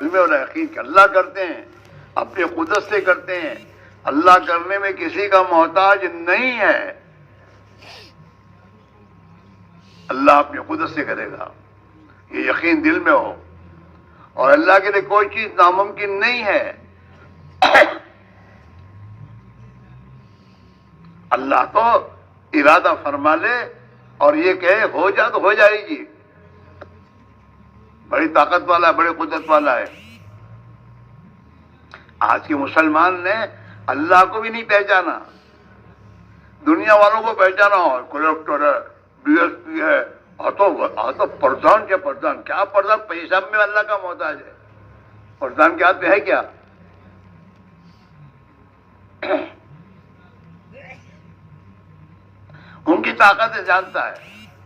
میں اور یقین کہ اللہ کرتے ہیں، اپنے قدرت سے کرتے ہیں، اللہ کرنے میں کسی کا محتاج نہیں ہے، اللہ اپنی قدرت سے کرے گا، یہ یقین دل میں ہو، اور اللہ کے لیے کوئی چیز ناممکن نہیں ہے۔ اللہ تو ارادہ فرما لے اور یہ کہے ہو جا تو ہو جائے گی، بڑی طاقت والا ہے، بڑی قدرت والا ہے۔ آج کے مسلمان نے اللہ کو بھی نہیں پہچانا، دنیا والوں کو پہچانا، اور کلکٹر ہے، ڈی ایس پی ہے، تو پردھان کیا پردھان، کیا پردھان پیسہ میں اللہ کا محتاج ہے، پردھان کے ہاتھ میں ہے کیا؟ ان کی طاقت سے جانتا ہے،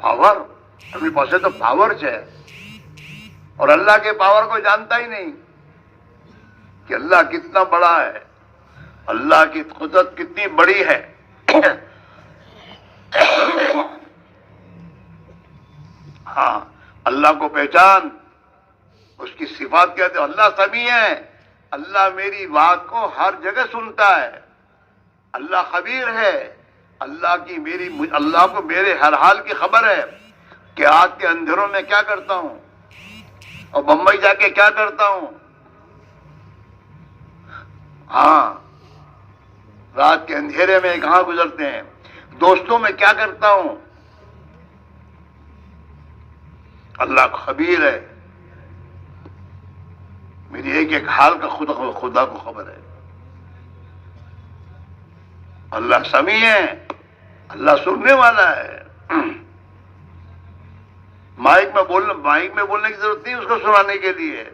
پاور اپنے پاس تو پاور ہے، اور اللہ کے پاور کو جانتا ہی نہیں کہ اللہ کتنا بڑا ہے، اللہ کی قدرت کتنی بڑی ہے۔ ہاں، اللہ کو پہچان، اس کی صفات کہتے ہیں، اللہ سمیع ہے، اللہ میری بات کو ہر جگہ سنتا ہے، اللہ خبیر ہے، اللہ کو میرے ہر حال کی خبر ہے کہ آج کے اندھیروں میں کیا کرتا ہوں اور بمبئی جا کے کیا کرتا ہوں، ہاں، رات کے اندھیرے میں کہاں گزرتے ہیں، دوستوں میں کیا کرتا ہوں، اللہ خبیر ہے، میری ایک ایک حال کا خدا کو خبر ہے، اللہ سمیع ہے، اللہ سننے والا ہے۔ مائک میں بولنے کی ضرورت نہیں اس کو سنانے کے لیے،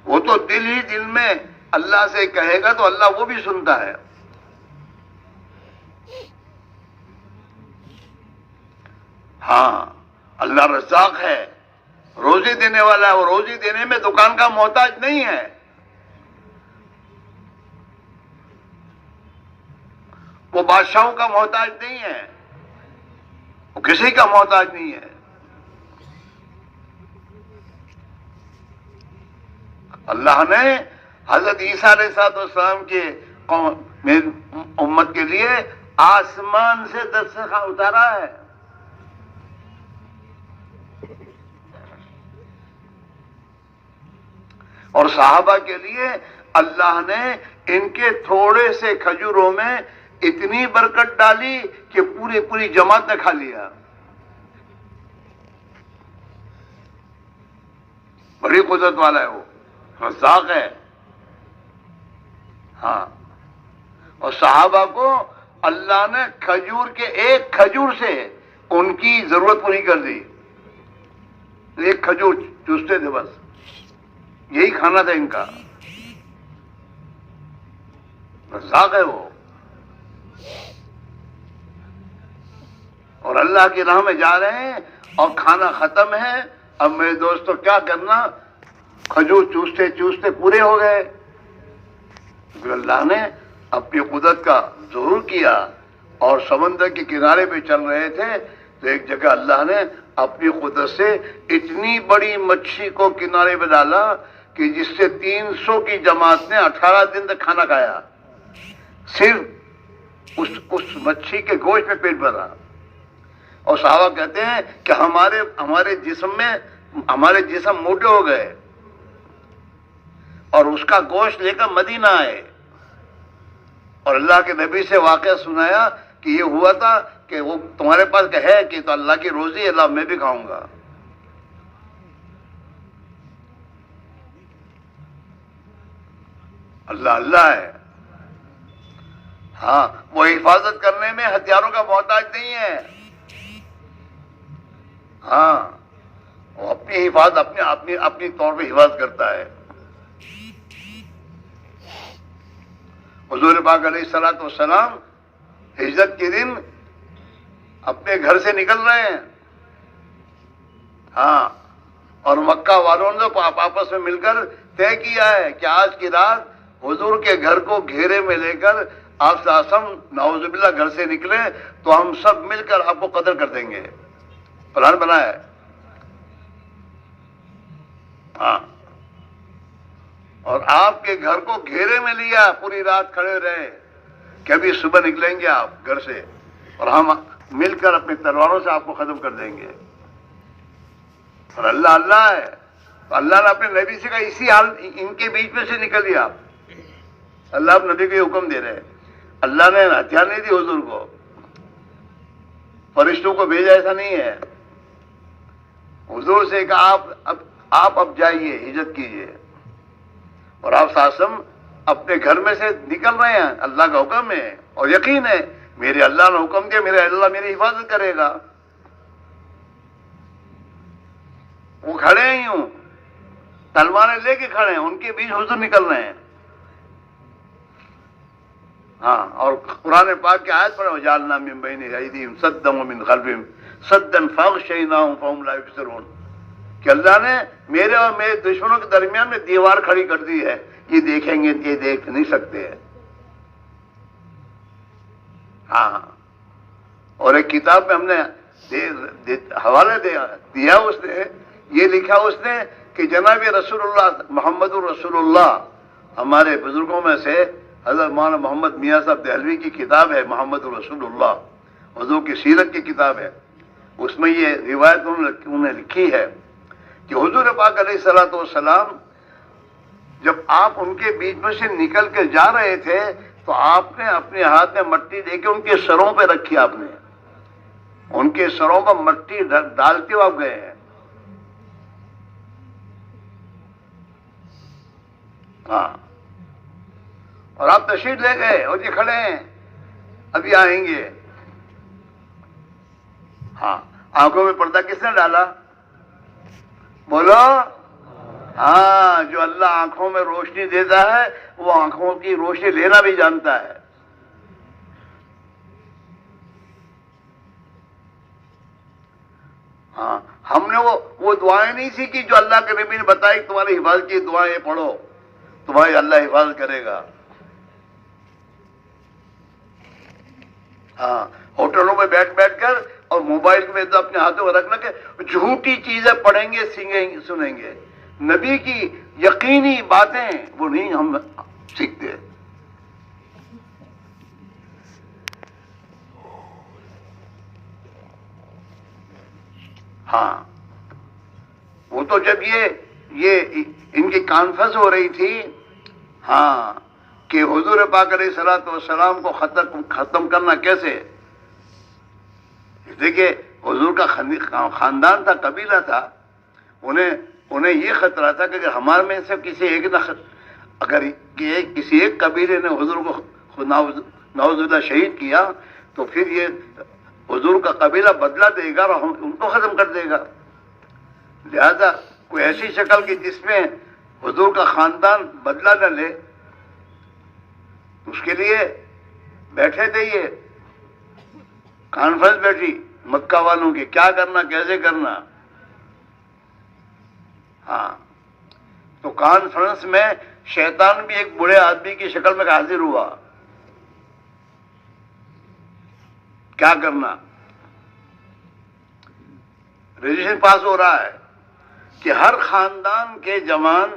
وہ تو دل ہی دل میں اللہ سے کہے گا تو اللہ وہ بھی سنتا ہے۔ ہاں، اللہ رزاق ہے، روزی دینے والا ہے، وہ روزی دینے میں دکان کا محتاج نہیں ہے، وہ بادشاہوں کا محتاج نہیں ہے، وہ کسی کا محتاج نہیں ہے۔ اللہ نے حضرت عیسیٰ علیہ السلام کے امت کے لیے آسمان سے دسترخوان اتارا ہے، اور صحابہ کے لیے اللہ نے ان کے تھوڑے سے کھجوروں میں اتنی برکت ڈالی کہ پوری جماعت نے کھا لیا، بڑی قدرت والا ہے، وہ رزاق ہے۔ ہاں، اور صحابہ کو اللہ نے کھجور کے ایک کھجور سے ان کی ضرورت پوری کر دی، ایک کھجور چوستے تھے، بس یہی کھانا تھا ان کا، رزاق ہے وہ۔ اور اللہ کی راہ میں جا رہے ہیں اور کھانا ختم ہے، اب میرے دوستو کیا کرنا، کھجور چوستے چوستے پورے ہو گئے، کیونکہ اللہ نے اپنی قدرت کا ظہور کیا، اور سمندر کے کنارے پہ چل رہے تھے تو ایک جگہ اللہ نے اپنی قدرت سے اتنی بڑی مچھلی کو کنارے پہ ڈالا کہ جس سے 300 کی جماعت نے 18 دن تک کھانا کھایا، صرف اس مچھلی کے گوشت میں پیٹ بھرا۔ اور صحابہ کہتے ہیں کہ ہمارے جسم موٹے ہو گئے، اور اس کا گوشت لے کر مدینہ آئے، اور اللہ کے نبی سے واقعہ سنایا کہ یہ ہوا تھا کہ وہ تمہارے پاس ہے کہ تو اللہ کی روزی، اللہ میں بھی کھاؤں گا۔ اللہ ہے، ہاں، وہ حفاظت کرنے میں ہتھیاروں کا محتاج نہیں ہے، ہاں، وہ اپنی حفاظت اپنی طور پہ حفاظت کرتا ہے۔ حضور پاک علیہ الصلوۃ والسلام ہجرت کے دن اپنے گھر سے نکل رہے ہیں، ہاں، اور مکہ والوں نے آپس میں مل کر طے کیا ہے کہ آج کی رات حضور کے گھر کو گھیرے میں لے کر آپ سے نعوذ باللہ گھر سے نکلے تو ہم سب مل کر آپ کو قتل کر دیں گے، پلان بنایا ہے، ہاں، اور آپ کے گھر کو گھیرے میں لیا، پوری رات کھڑے رہے کہ ابھی صبح نکلیں گے آپ گھر سے اور ہم مل کر اپنی تلواروں سے آپ کو ختم کر دیں گے. اور اللہ اللہ ہے. تو اللہ نے اپنے نبی سے کہا اسی حال ان کے بیچ میں سے نکلیے آپ. اللہ اب نبی کو یہ حکم دے رہے ہیں. اللہ نے ہتھیار نہیں دی حضور کو، فرشتوں کو بھیجا، ایسا نہیں ہے. حضور سے کہا آپ اب جائیے، ہجرت کیجیے. اور آپ ساسم اپنے گھر میں سے نکل رہے ہیں، اللہ کا حکم ہے اور یقین ہے میرے اللہ نے حکم دیا، میرے اللہ میری حفاظت کرے گا. وہ کھڑے ہیں یوں، تلواریں لے کے کھڑے ہیں، ان کے بیچ حضور نکل رہے ہیں. ہاں، اور قرآن پاک کی آیت پڑھو، جعلنا من بین ایدیہم سدا ومن خلفہم سدا فاغشیناہم فہم لا یبصرون، کہ اللہ نے میرے اور میرے دشمنوں کے درمیان میں دیوار کھڑی کر دی ہے، یہ دیکھیں گے، یہ دیکھ نہیں سکتے ہیں. ہاں، اور ایک کتاب میں ہم نے حوالہ دیا، اس نے یہ لکھا اس نے کہ جناب رسول اللہ محمد الرسول اللہ، ہمارے بزرگوں میں سے حضرت مولانا محمد میاں صاحب دہلوی کی کتاب ہے محمد الرسول اللہ، حضور کی سیرت کی کتاب ہے. اس میں یہ روایت انہوں نے لکھی ہے کہ حضور پاک علیہ الصلوۃ والسلام جب آپ ان کے بیچ میں سے نکل کے جا رہے تھے تو آپ نے اپنے ہاتھ میں مٹی دے کے ان کے سروں پہ رکھی، آپ نے ان کے سروں پر مٹی ڈالتے ہوئے آپ گئے ہیں. ہاں، اور آپ تشریف لے گئے اور یہ کھڑے ہیں، ابھی آئیں گے. ہاں، آنکھوں میں پردہ کس نے ڈالا؟ بولو. ہاں، جو اللہ آنکھوں میں روشنی دیتا ہے وہ آنکھوں کی روشنی لینا بھی جانتا ہے. ہاں، ہم نے وہ دعائیں نہیں سیکھی جو اللہ کے نبی نے بتائی، تمہاری حفاظت کی دعائیں پڑھو، تمہاری اللہ حفاظت کرے گا. ہاں، ہوٹلوں میں بیٹھ کر اور موبائل میں تو اپنے ہاتھوں میں رکھنا کہ جھوٹی چیزیں پڑھیں گے، سنیں گے. نبی کی یقینی باتیں وہ نہیں ہم سیکھتے. ہاں، وہ تو جب یہ ان کی کانفرنس ہو رہی تھی، ہاں، کہ حضور پاک علیہ الصلوۃ والسلام کو ختم کرنا کیسے. دیکھیے حضور کا خاندان تھا، قبیلہ تھا، انہیں یہ خطرہ تھا کہ اگر ہمارے میں سے کسی ایک قبیلے نے حضور کو نعوذ باللہ شہید کیا تو پھر یہ حضور کا قبیلہ بدلہ دے گا اور ان کو ختم کر دے گا. لہذا کوئی ایسی شکل کی جس میں حضور کا خاندان بدلہ نہ لے، اس کے لیے بیٹھے تھے. یہ کانفرنس بیٹھی مکہ والوں کی، کیا کرنا، کیسے کرنا. ہاں، تو کانفرنس میں شیطان بھی ایک بوڑھے آدمی کی شکل میں حاضر ہوا. کیا کرنا، ریزولوشن پاس ہو رہا ہے کہ ہر خاندان کے جوان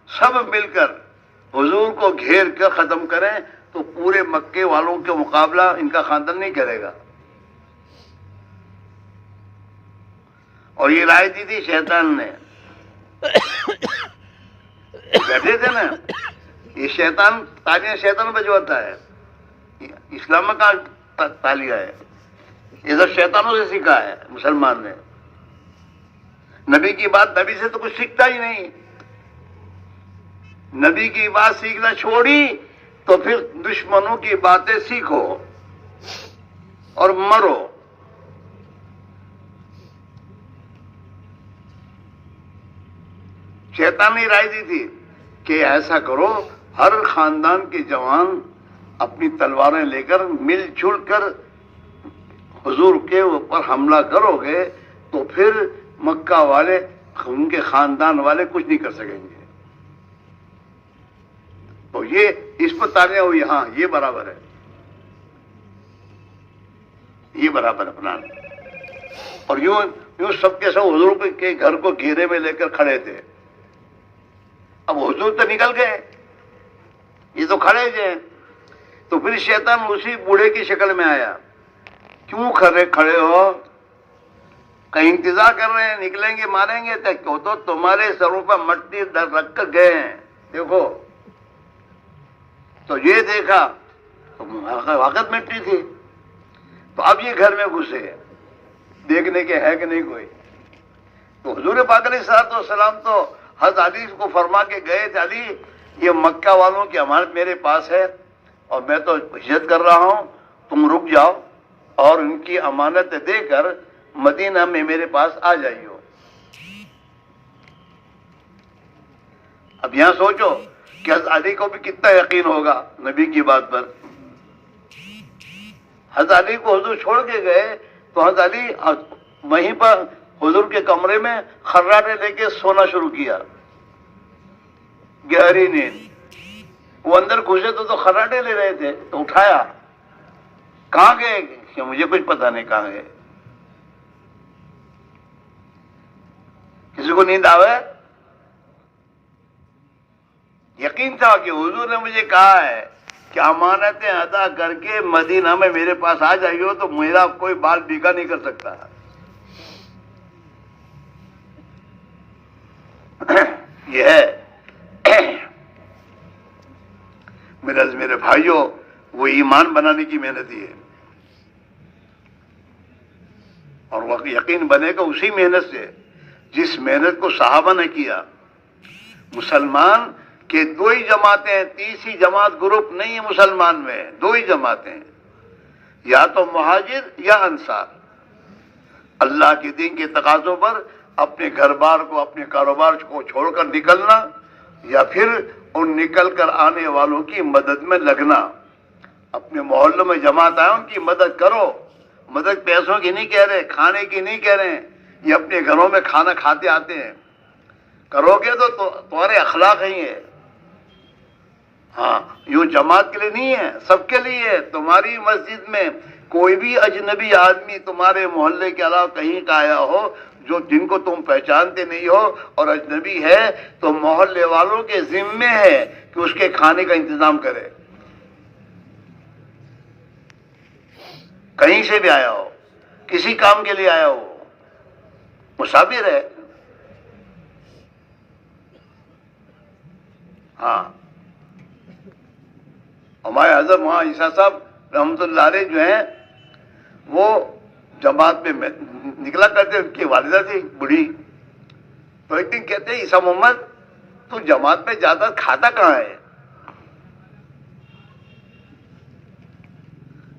سب مل کر حضور کو گھیر کر ختم کریں تو پورے مکے والوں کے مقابلہ ان کا خاندان نہیں کرے گا. اور یہ رائے دی تھی شیطان نے. بیٹھے تھے نا، یہ شیطان تالیاں شیطان بجواتا ہے، اسلام میں کہاں تالیاں ہے، یہ سب شیطانوں سے سیکھا ہے مسلمان نے. نبی کی بات، نبی سے تو کچھ سیکھتا ہی نہیں. نبی کی بات سیکھنا چھوڑی تو پھر دشمنوں کی باتیں سیکھو اور مرو. شیطان نے رائے دی تھی کہ ایسا کرو، ہر خاندان کے جوان اپنی تلواریں لے کر مل جل کر حضور کے اوپر حملہ کرو گے تو پھر مکہ والے، ان کے خاندان والے کچھ نہیں کر سکیں گے. تو یہ اس پر تالیاں ہوئی. ہاں، یہ برابر ہے، یہ برابر اپنا. اور یوں سب کے سب حضور کے گھر کو گھیرے میں لے کر کھڑے تھے. اب حضور تو نکل گئے، یہ تو کھڑے تھے. تو پھر شیطان اسی بوڑھے کی شکل میں آیا. کیوں کھڑے ہو؟ کہیں انتظار کر رہے ہیں، نکلیں گے ماریں گے. تو تمہارے سروں پر مٹی رکھ کر گئے ہیں، دیکھو. تو یہ دیکھا تو واقعات مٹی تھی. تو اب یہ گھر میں گھسے، دیکھنے کے ہے کہ نہیں کوئی. تو حضور پاک علیہ الصلوۃ والسلام تو حضرت علی کو فرما کے گئے تھے، علی یہ مکہ والوں کی امانت میرے پاس ہے اور میں تو ہجرت کر رہا ہوں، تم رک جاؤ اور ان کی امانت دے کر مدینہ میں میرے پاس آ جائیو. اب یہاں سوچو کہ حضرت علی کو بھی کتنا یقین ہوگا نبی کی بات پر. حضرت علی کو حضور چھوڑ کے گئے تو حضرت علی وہیں پر حضور کے کمرے میں خراٹے لے کے سونا شروع کیا، گہری نیند. وہ اندر گھسے تو خراٹے لے رہے تھے. تو اٹھایا، کہاں گئے؟ کہ مجھے کچھ پتا نہیں کہاں گئے. کسی کو نیند آوے؟ یقین تھا کہ حضور نے مجھے کہا ہے کہ امانتیں ادا کر کے مدینہ میں میرے پاس آ جائیو تو میرا کوئی بال بیگا نہیں کر سکتا. یہ ہے میرے بھائیوں، وہ ایمان بنانے کی محنت ہی ہے. اور وہ یقین بنے گا اسی محنت سے جس محنت کو صحابہ نے کیا. مسلمان کہ دو ہی جماعتیں ہیں، تیسری جماعت گروپ نہیں ہے مسلمان میں. دو ہی جماعتیں ہیں، یا تو مہاجر یا انصار. اللہ کے دین کے تقاضوں پر اپنے گھر بار کو، اپنے کاروبار کو چھوڑ کر نکلنا، یا پھر ان نکل کر آنے والوں کی مدد میں لگنا. اپنے محلوں میں جماعت آئے ان کی مدد کرو. مدد پیسوں کی نہیں کہہ رہے، کھانے کی نہیں کہہ رہے ہیں، یہ اپنے گھروں میں کھانا کھاتے آتے ہیں. کرو گے تو تمہارے اخلاق ہی ہے. ہاں، یوں جماعت کے لیے نہیں ہے، سب کے لیے ہے. تمہاری مسجد میں کوئی بھی اجنبی آدمی تمہارے محلے کے علاوہ کہیں کا آیا ہو جو جن کو تم پہچانتے نہیں ہو اور اجنبی ہے، تو محلے والوں کے ذمے ہے کہ اس کے کھانے کا انتظام کرے. کہیں سے بھی آیا ہو، کسی کام کے لیے آیا ہو، مسافر ہے. ہاں، ہمارے حضرت وہاں عیسیٰ صاحب رحمۃ اللہ علیہ جو ہیں وہ جماعت میں نکلا کرتے. ان کی والدہ تھی بوڑھی. تو ایک دن کہتے ہیں عیسیٰ محمد تو جماعت میں جاتا کھاتا کہاں ہے؟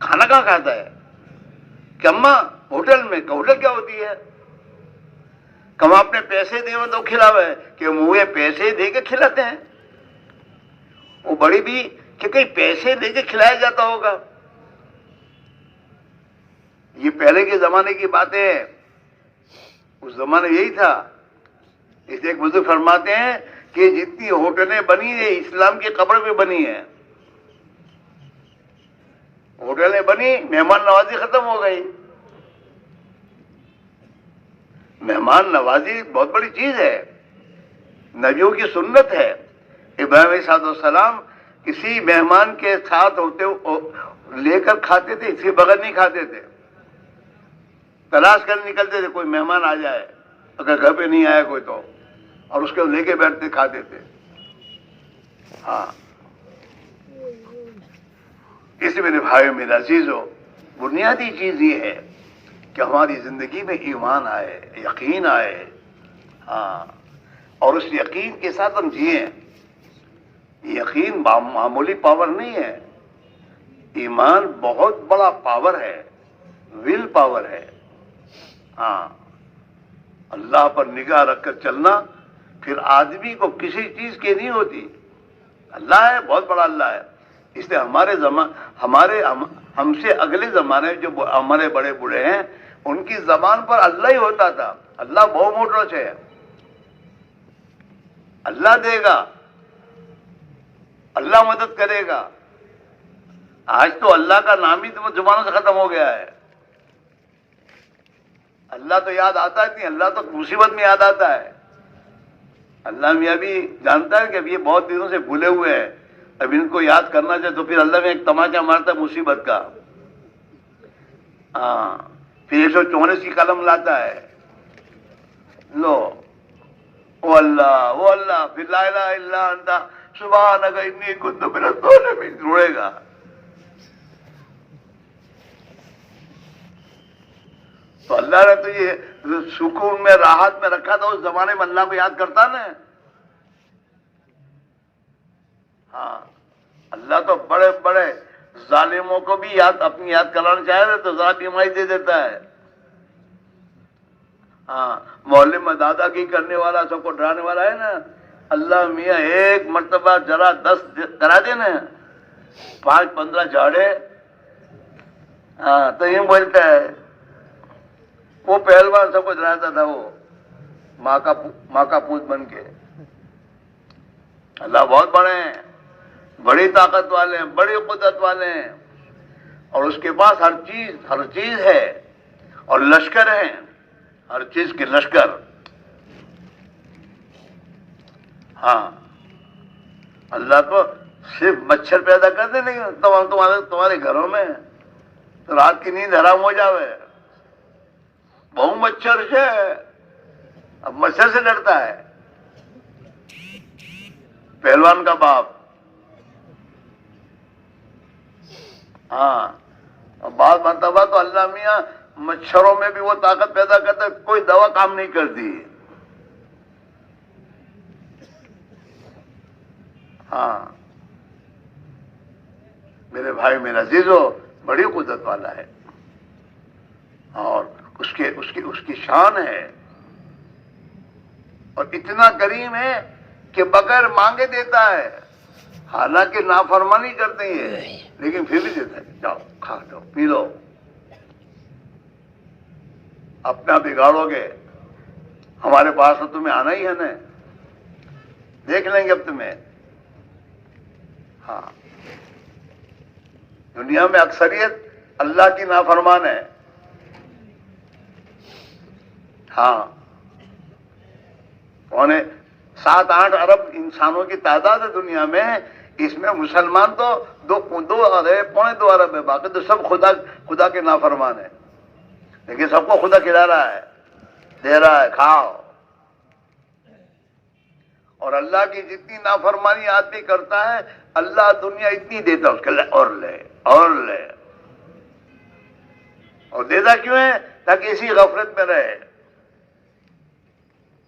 کھانا کہاں کھاتا ہے؟ کہ اماں ہوٹل میں. کہ ہوٹل کیا ہوتی ہے؟ کہ ہم اپنے پیسے دے تو کھلاوے. کہ منہ پیسے دے کے کھلاتے ہیں. وہ بڑی بھی کہ کہیں پیسے دے کے کھلایا جاتا ہوگا. یہ پہلے کے زمانے کی باتیں ہیں. اس زمانے یہی تھا. اس ایک بزرگ فرماتے ہیں کہ جتنی ہوٹلیں بنی ہیں اسلام کی قبر پہ بنی ہیں. ہوٹلیں بنی، مہمان نوازی ختم ہو گئی. مہمان نوازی بہت بڑی چیز ہے، نبیوں کی سنت ہے. ابراہیم علیہ السلام کسی مہمان کے ساتھ ہوتے لے کر کھاتے تھے، اس کے بغیر نہیں کھاتے تھے. تلاش کر نکلتے تھے کوئی مہمان آ جائے، اگر گھر پہ نہیں آیا کوئی تو، اور اس کو لے کے بیٹھتے کھاتے تھے. ہاں، اس میرے بھائیو میرے عزیزو، بنیادی چیز یہ ہے کہ ہماری زندگی میں ایمان آئے، یقین آئے. ہاں، اور اس یقین کے ساتھ ہم جئیں. یقین معمولی پاور نہیں ہے. ایمان بہت بڑا پاور ہے، ول پاور ہے. ہاں، اللہ پر نگاہ رکھ کر چلنا پھر آدمی کو کسی چیز کی نہیں ہوتی. اللہ ہے، بہت بڑا اللہ ہے. اس لیے ہم سے اگلے زمانے جو ہمارے بڑے بوڑھے ہیں ان کی زبان پر اللہ ہی ہوتا تھا. اللہ بہت موٹا ہے، اللہ دے گا، اللہ مدد کرے گا. آج تو اللہ کا نام ہی زبانوں سے ختم ہو گیا ہے. اللہ تو یاد آتا ہی نہیں، اللہ تو مصیبت میں یاد آتا ہے. اللہ میاں بھی جانتا ہے کہ اب یہ بہت دنوں سے بھولے ہوئے ہیں، اب ان کو یاد کرنا چاہے تو پھر اللہ میں ایک تماچا مارتا ہے مصیبت کا. ہاں، پھر 144 کی قلم لاتا ہے، لو او اللہ، پھر لا الہ الا انت سبحانک انی کنت من الظالمین جوڑے گا. تو اللہ نے تو یہ سکون میں راحت میں رکھا تھا، اس زمانے میں اللہ کو یاد کرتا نا. ہاں، اللہ تو بڑے بڑے ظالموں کو بھی اپنی یاد کرانا چاہے تو ذرا بیماری دے دیتا ہے. ہاں، محلے میں دادا کی کرنے والا، سب کو ڈرانے والا ہے نا، اللہ میاں ایک مرتبہ ذرا 10 کرا دے نا، 5-15 جھاڑے، ہاں تو یہ بولتا ہے. وہ پہلوان سب کو ڈراتا تھا، وہ ماں کا پوت بن کے. اللہ بہت بڑے ہیں، بڑی طاقت والے ہیں، بڑی قدرت والے ہیں، اور اس کے پاس ہر چیز ہے، اور لشکر ہیں، ہر چیز کے لشکر. ہاں، اللہ تو صرف مچھر پیدا کر دے، لیکن تمہارے گھروں میں تو رات کی نیند حرام ہو جاوے. بہو مچھر سے، اب مچھر سے ڈرتا ہے پہلوان کا باپ. ہاں، بعض مرتبہ تو اللہ میاں مچھروں میں بھی وہ طاقت پیدا کرتا ہے، کوئی دوا کام نہیں کرتی. ہاں میرے بھائی، میرا عزیزو، بڑی قدرت والا ہے، اور اس کی شان ہے، اور اتنا کریم ہے کہ بغیر مانگے دیتا ہے. حالانکہ نافرمانی کرتے ہیں لیکن پھر بھی دیتا ہے. جاؤ کھا لو پی لو، اپنا بگاڑو گے، ہمارے پاس تو تمہیں آنا ہی ہے نا، دیکھ لیں گے اب تمہیں. ہاں، دنیا میں اکثریت اللہ کی نافرمان ہے. ہاں، 7-8 ارب انسانوں کی تعداد ہے دنیا میں، اس میں مسلمان تو 2.25 ارب ہے، باقی تو سب خدا کے نافرمان ہیں. لیکن سب کو خدا کھلا رہا ہے، دے رہا ہے، کھاؤ. اور اللہ کی جتنی نافرمانی آدمی کرتا ہے، اللہ دنیا اتنی دیتا ہے اس کے لئے، اور لے اور لے. اور دیتا کیوں ہے؟ تاکہ اسی غفلت میں رہے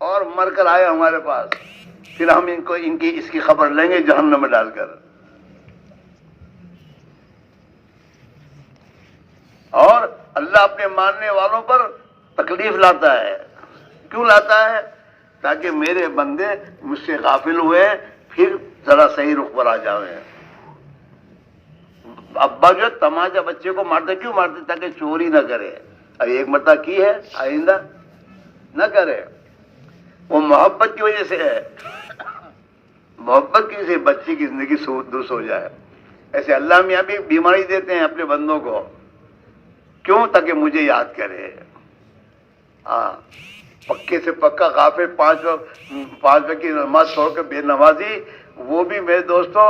اور مر کر آئے ہمارے پاس، پھر ہم اس کی خبر لیں گے جہنم میں ڈال کر. اور اللہ اپنے ماننے والوں پر تکلیف لاتا ہے. کیوں لاتا ہے؟ تاکہ میرے بندے مجھ سے غافل ہوئے پھر ذرا صحیح رخ پر آ جاویں. ابا جو تماچا بچے کو مارتے کیوں مارتے؟ تاکہ چوری نہ کرے. اب ایک مرتبہ کی ہے، آئندہ نہ کرے. وہ محبت کی وجہ سے ہے، محبت کی وجہ سے بچے کی زندگی درست ہو جائے. ایسے اللہ میاں بھی بیماری دیتے ہیں اپنے بندوں کو، کیوں؟ تاکہ مجھے یاد کرے. ہاں، پکے سے پکا غافل، 5 وقت کی نماز چھوڑ کے بے نمازی، وہ بھی میرے دوستوں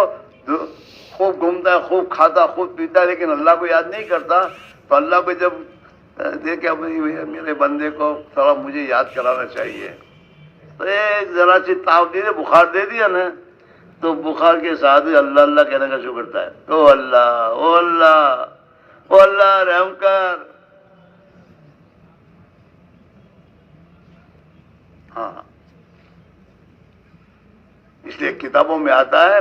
خوب گھومتا ہے، خوب کھاتا، خوب پیتا ہے، لیکن اللہ کو یاد نہیں کرتا. تو اللہ کو جب دیکھے میرے بندے کو تھوڑا مجھے یاد کرانا چاہیے، تو ایک ذرا سی تاؤ دے دے، بخار دے دیا نا، تو بخار کے ساتھ اللہ اللہ کہنے کا شروع کرتا ہے. او اللہ او اللہ او اللہ رحم کر. ہاں، اس لیے کتابوں میں آتا ہے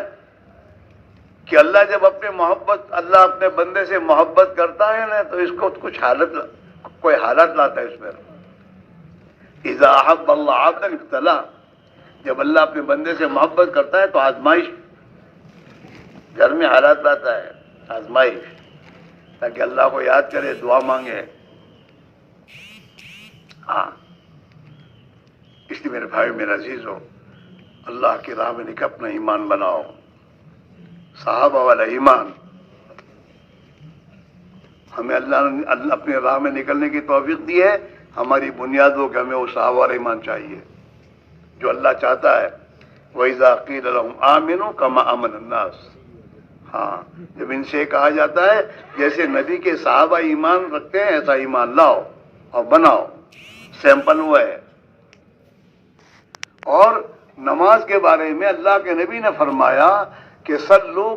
کہ اللہ جب اللہ اپنے بندے سے محبت کرتا ہے نا، تو اس کو کوئی حالت لاتا ہے اس میں. اذا احب اللہ عبدا ابتلا، جب اللہ اپنے بندے سے محبت کرتا ہے تو آزمائش، گھر میں حالات لاتا ہے، آزمائش، تاکہ اللہ کو یاد کرے، دعا مانگے. ہاں، اس لیے میرے بھائی، میرا عزیز ہو، اللہ کی راہ میں نکل اپنا ایمان بناؤ. صحابہ والا ایمان ہمیں اللہ نے اپنے راہ میں نکلنے کی توفیق دی ہے. ہماری بنیاد ہو کہ ہمیں وہ صحابہ والا ایمان چاہیے. جو اللہ چاہتا ہے. وَإِذَا قِيلَ لَهُمْ آمِنُوا كَمَا آمَنَ النَّاسُ. ہاں جب ان سے کہا جاتا ہے جیسے نبی کے صحابہ ایمان رکھتے ہیں ایسا ایمان لاؤ اور بناؤ. سیمپل ہوا ہے. اور نماز کے بارے میں اللہ کے نبی نے فرمایا کہ صلو